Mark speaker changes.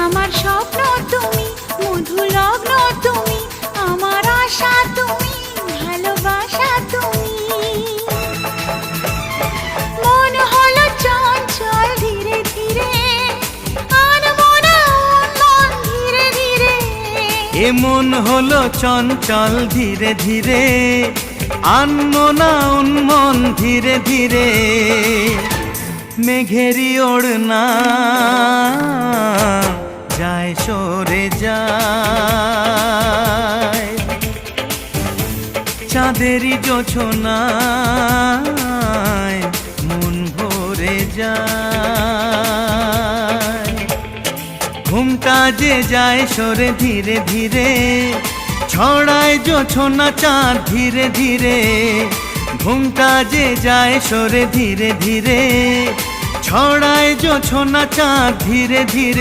Speaker 1: আমার স্বপ্ন তুমি, মধু লগ্ন তুমি, আমার আশা তুমি, ভালোবাসা তুমি। মন হলো চঞ্চল ধীরে ধীরে, আনমনা মন ধীরে ধীরে।
Speaker 2: এ মন হলো চঞ্চল ধীরে ধীরে, আনমনা উন্মন ধীরে ধীরে। মেঘেরি ওড়না যায় সরে যায়, চাঁদেরই জোছনায় মন ভরে যায়। ঘুমটা যে যায় সরে ধীরে ধীরে, ছড়ায় জোছনা চাঁদ ধীরে ধীরে। ঘুমটা যে যায় সরে ধীরে ধীরে, ছড়ায় জোছনা চাঁদ ধীরে ধীরে।